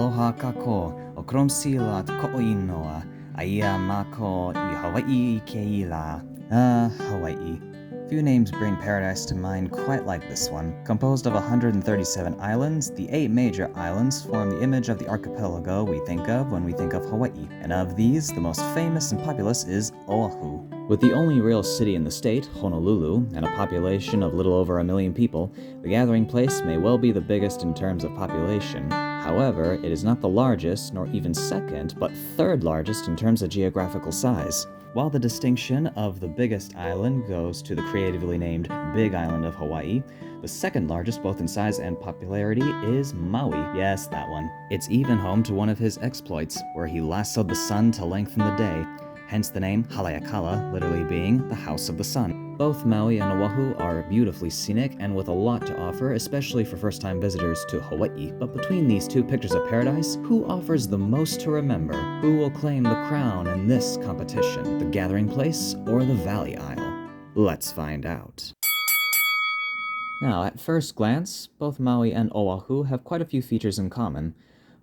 Aloha kako, o kromsila ko'oinoa, aia mako I Hawai'i keila. Hawaii. Few names bring paradise to mind quite like this one. Composed of 137 islands, the 8 major islands form the image of the archipelago we think of when we think of Hawaii. And of these, the most famous and populous is Oahu. With the only real city in the state, Honolulu, and a population of little over 1 million people, the gathering place may well be the biggest in terms of population. However, it is not the largest, nor even second, but third largest in terms of geographical size. While the distinction of the biggest island goes to the creatively named Big Island of Hawaii, the second largest both in size and popularity is Maui. Yes, that one. It's even home to one of his exploits, where he lassoed the sun to lengthen the day, hence the name Haleakala, literally being the House of the Sun. Both Maui and Oahu are beautifully scenic and with a lot to offer, especially for first-time visitors to Hawaii. But between these two pictures of paradise, who offers the most to remember? Who will claim the crown in this competition? The gathering place or the Valley Isle? Let's find out. Now, at first glance, both Maui and Oahu have quite a few features in common.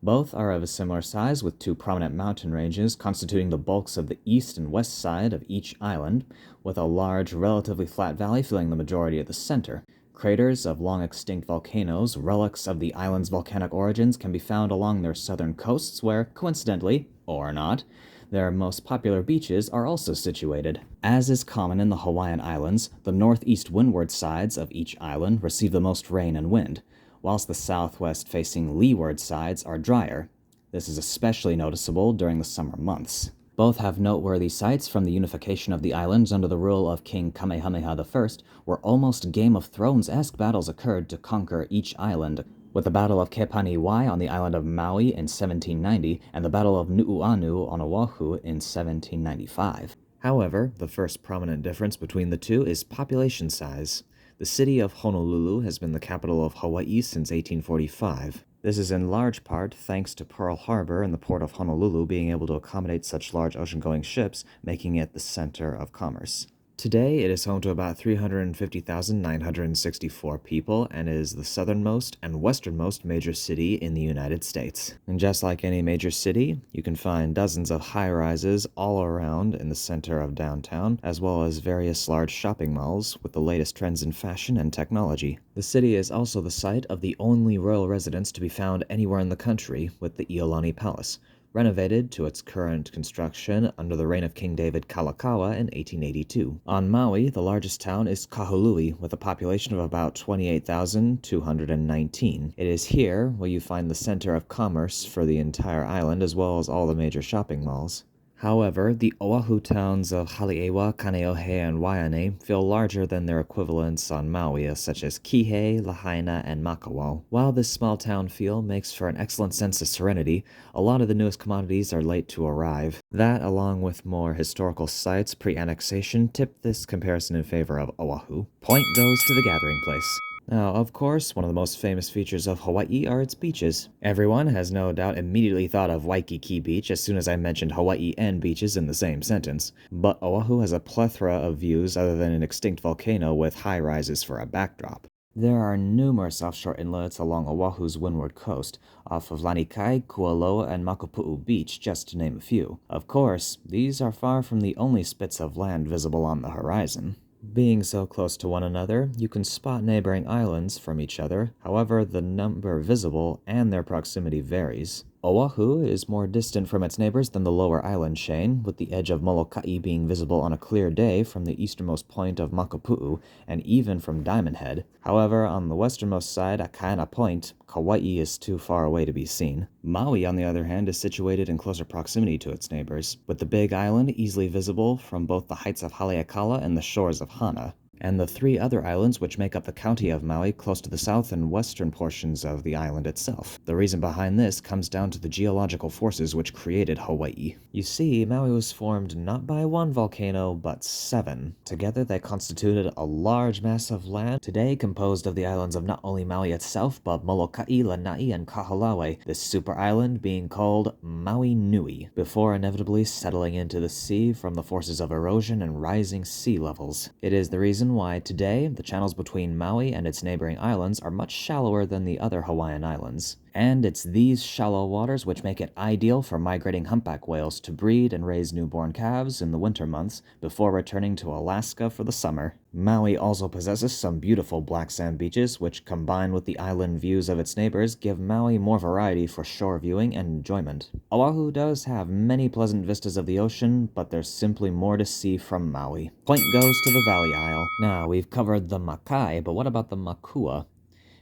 Both are of a similar size, with 2 prominent mountain ranges constituting the bulks of the east and west side of each island, with a large, relatively flat valley filling the majority of the center. Craters of long-extinct volcanoes, relics of the island's volcanic origins, can be found along their southern coasts where, coincidentally, or not, their most popular beaches are also situated. As is common in the Hawaiian Islands, the northeast windward sides of each island receive the most rain and wind, whilst the southwest-facing leeward sides are drier. This is especially noticeable during the summer months. Both have noteworthy sites from the unification of the islands under the rule of King Kamehameha I, where almost Game of Thrones-esque battles occurred to conquer each island, with the Battle of Kepaniwai on the island of Maui in 1790 and the Battle of Nu'uanu on Oahu in 1795. However, the first prominent difference between the two is population size. The city of Honolulu has been the capital of Hawaii since 1845. This is in large part thanks to Pearl Harbor and the port of Honolulu being able to accommodate such large ocean-going ships, making it the center of commerce. Today, it is home to about 350,964 people and is the southernmost and westernmost major city in the United States. And just like any major city, you can find dozens of high-rises all around in the center of downtown, as well as various large shopping malls with the latest trends in fashion and technology. The city is also the site of the only royal residence to be found anywhere in the country, with the Iolani Palace, renovated to its current construction under the reign of King David Kalakaua in 1882. On Maui, the largest town is Kahului, with a population of about 28,219. It is here where you find the center of commerce for the entire island, as well as all the major shopping malls. However, the Oahu towns of Haleiwa, Kaneohe, and Waianae feel larger than their equivalents on Maui, such as Kihei, Lahaina, and Makawao. While this small town feel makes for an excellent sense of serenity, a lot of the newest commodities are late to arrive. That, along with more historical sites pre-annexation, tip this comparison in favor of Oahu. Point goes to the gathering place. Now, of course, one of the most famous features of Hawaii are its beaches. Everyone has no doubt immediately thought of Waikiki Beach as soon as I mentioned Hawaii and beaches in the same sentence. But Oahu has a plethora of views other than an extinct volcano with high-rises for a backdrop. There are numerous offshore inlets along Oahu's windward coast, off of Lanikai, Kualoa, and Makapu'u Beach, just to name a few. Of course, these are far from the only spits of land visible on the horizon. Being so close to one another, you can spot neighboring islands from each other, however the number visible and their proximity varies. Oahu is more distant from its neighbors than the lower island chain, with the edge of Molokai being visible on a clear day from the easternmost point of Makapu'u and even from Diamond Head. However, on the westernmost side at Kaena Point, Kauai is too far away to be seen. Maui, on the other hand, is situated in closer proximity to its neighbors, with the Big Island easily visible from both the heights of Haleakala and the shores of Hana, and the 3 other islands which make up the county of Maui close to the south and western portions of the island itself. The reason behind this comes down to the geological forces which created Hawaii. You see, Maui was formed not by one volcano, but 7. Together they constituted a large mass of land, today composed of the islands of not only Maui itself, but Molokai, Lanai, and Kahalawe, this super island being called Maui Nui, before inevitably settling into the sea from the forces of erosion and rising sea levels. It is the reason why today the channels between Maui and its neighboring islands are much shallower than the other Hawaiian islands. And it's these shallow waters which make it ideal for migrating humpback whales to breed and raise newborn calves in the winter months before returning to Alaska for the summer. Maui also possesses some beautiful black sand beaches, which combined with the island views of its neighbors give Maui more variety for shore viewing and enjoyment. Oahu does have many pleasant vistas of the ocean, but there's simply more to see from Maui. Point goes to the Valley Isle. Now, we've covered the Makai, but what about the Makua?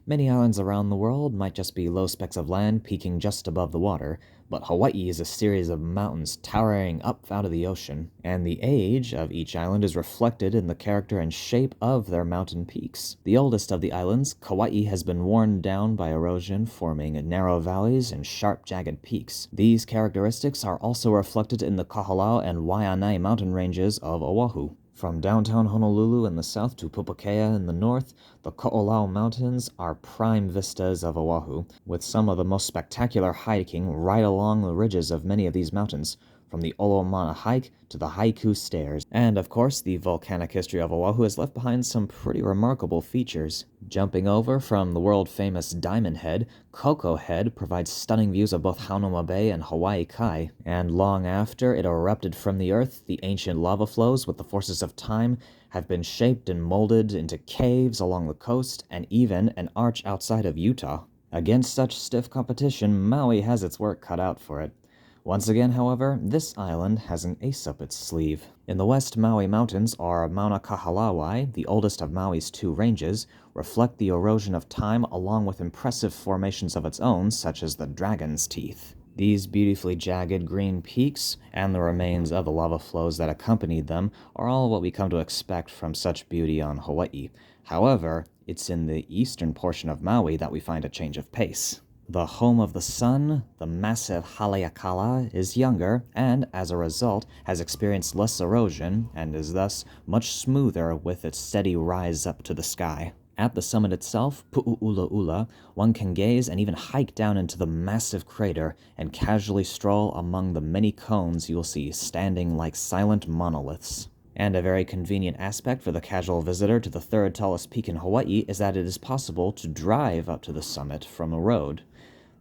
Many islands around the world might just be low specks of land peaking just above the water, but Hawaii is a series of mountains towering up out of the ocean, and the age of each island is reflected in the character and shape of their mountain peaks. The oldest of the islands, Kauai, has been worn down by erosion, forming narrow valleys and sharp, jagged peaks. These characteristics are also reflected in the Kaholau and Waianae mountain ranges of Oahu. From downtown Honolulu in the south to Pupukea in the north, the Ko'olau Mountains are prime vistas of Oahu, with some of the most spectacular hiking right along the ridges of many of these mountains, from the Olomana Hike to the Haiku Stairs. And of course, the volcanic history of Oahu has left behind some pretty remarkable features. Jumping over from the world-famous Diamond Head, Koko Head provides stunning views of both Haunuma Bay and Hawaii Kai. And long after it erupted from the earth, the ancient lava flows, with the forces of time, have been shaped and molded into caves along the coast and even an arch outside of Utah. Against such stiff competition, Maui has its work cut out for it. Once again, however, this island has an ace up its sleeve. In the West Maui Mountains are Mauna Kahalawai, the oldest of Maui's two ranges, reflect the erosion of time along with impressive formations of its own, such as the Dragon's Teeth. These beautifully jagged green peaks and the remains of the lava flows that accompanied them are all what we come to expect from such beauty on Hawaii. However, it's in the eastern portion of Maui that we find a change of pace. The home of the sun, the massive Haleakala, is younger and, as a result, has experienced less erosion and is thus much smoother with its steady rise up to the sky. At the summit itself, Pu'u'ulaula, one can gaze and even hike down into the massive crater and casually stroll among the many cones you'll see standing like silent monoliths. And a very convenient aspect for the casual visitor to the third tallest peak in Hawaii is that it is possible to drive up to the summit from a road.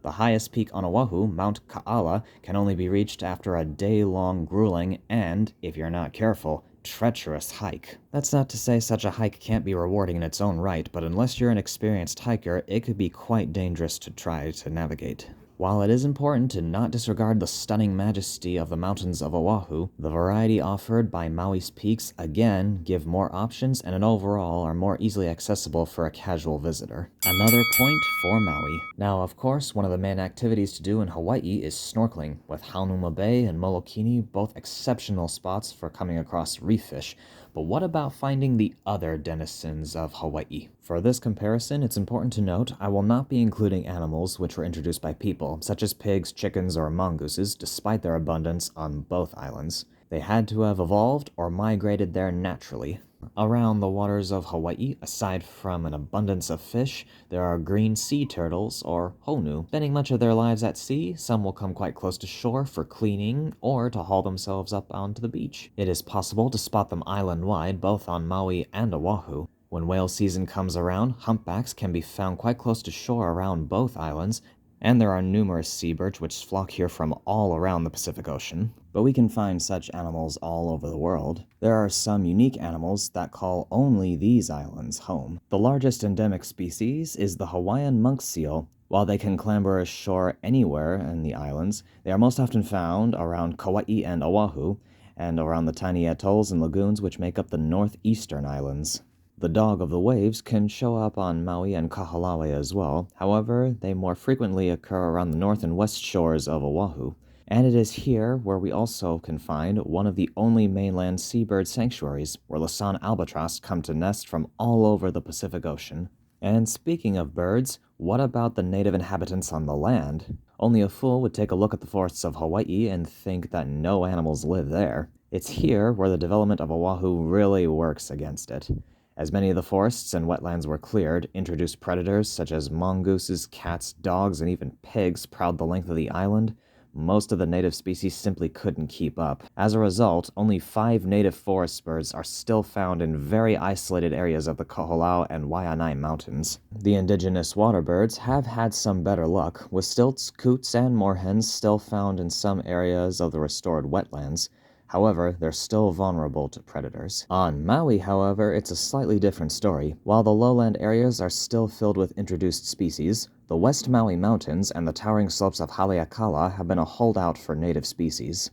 The highest peak on Oahu, Mount Ka'ala, can only be reached after a day-long grueling and, if you're not careful, treacherous hike. That's not to say such a hike can't be rewarding in its own right, but unless you're an experienced hiker, it could be quite dangerous to try to navigate. While it is important to not disregard the stunning majesty of the mountains of Oahu, the variety offered by Maui's peaks again give more options and overall are more easily accessible for a casual visitor. Another point for Maui. Now, of course, one of the main activities to do in Hawaii is snorkeling, with Haunuma Bay and Molokini both exceptional spots for coming across reef fish. But what about finding the other denizens of Hawaii? For this comparison, it's important to note I will not be including animals which were introduced by people, such as pigs, chickens, or mongooses, despite their abundance on both islands. They had to have evolved or migrated there naturally. Around the waters of Hawaii, aside from an abundance of fish, there are green sea turtles, or honu. Spending much of their lives at sea, some will come quite close to shore for cleaning or to haul themselves up onto the beach. It is possible to spot them island-wide, both on Maui and Oahu. When whale season comes around, humpbacks can be found quite close to shore around both islands, and there are numerous seabirds which flock here from all around the Pacific Ocean. But we can find such animals all over the world. There are some unique animals that call only these islands home. The largest endemic species is the Hawaiian monk seal. While they can clamber ashore anywhere in the islands, they are most often found around Kauai and Oahu, and around the tiny atolls and lagoons which make up the northeastern islands. The dog of the waves can show up on Maui and Kahoolawe as well. However, they more frequently occur around the north and west shores of Oahu. And it is here where we also can find one of the only mainland seabird sanctuaries, where Lasan albatross come to nest from all over the Pacific Ocean. And speaking of birds, what about the native inhabitants on the land? Only a fool would take a look at the forests of Hawaii and think that no animals live there. It's here where the development of Oahu really works against it. As many of the forests and wetlands were cleared, introduced predators such as mongooses, cats, dogs, and even pigs prowled the length of the island. most of the native species simply couldn't keep up. As a result, only 5 native forest birds are still found in very isolated areas of the Koholau and Waianae Mountains. The indigenous water birds have had some better luck, with stilts, coots, and moorhens still found in some areas of the restored wetlands. However, they're still vulnerable to predators. On Maui, however, it's a slightly different story. While the lowland areas are still filled with introduced species, the West Maui Mountains and the towering slopes of Haleakala have been a holdout for native species.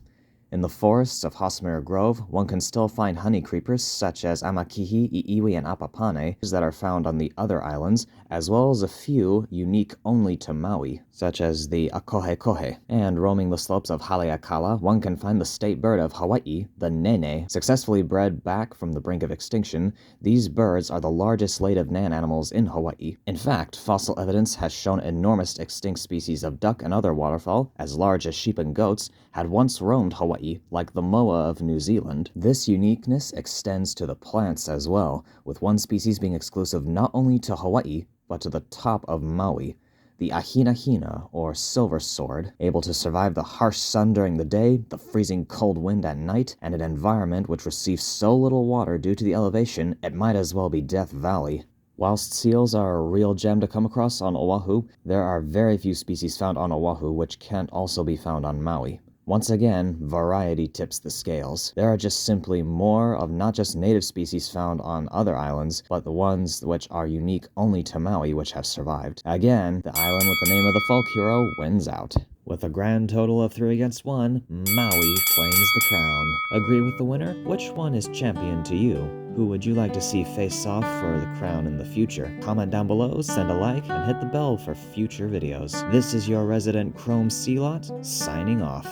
In the forests of Hosmer Grove, one can still find honey creepers such as Amakihi, Iiwi, and Apapane that are found on the other islands, as well as a few unique only to Maui, such as the akohekohe. And roaming the slopes of Haleakala, one can find the state bird of Hawai'i, the nene, successfully bred back from the brink of extinction. These birds are the largest native land animals in Hawaii. In fact, fossil evidence has shown enormous extinct species of duck and other waterfowl, as large as sheep and goats, had once roamed Hawaii, like the moa of New Zealand. This uniqueness extends to the plants as well, with one species being exclusive not only to Hawaii, but to the top of Maui. The ahinahina, or silver sword, able to survive the harsh sun during the day, the freezing cold wind at night, and an environment which receives so little water due to the elevation, it might as well be Death Valley. Whilst seals are a real gem to come across on Oahu, there are very few species found on Oahu which can't also be found on Maui. Once again, variety tips the scales. There are just simply more of not just native species found on other islands, but the ones which are unique only to Maui which have survived. Again, the island with the name of the folk hero wins out. With a grand total of 3 against 1, Maui claims the crown. Agree with the winner? Which one is champion to you? Who would you like to see face off for the crown in the future? Comment down below, send a like, and hit the bell for future videos. This is your resident Chrome Sealot, signing off.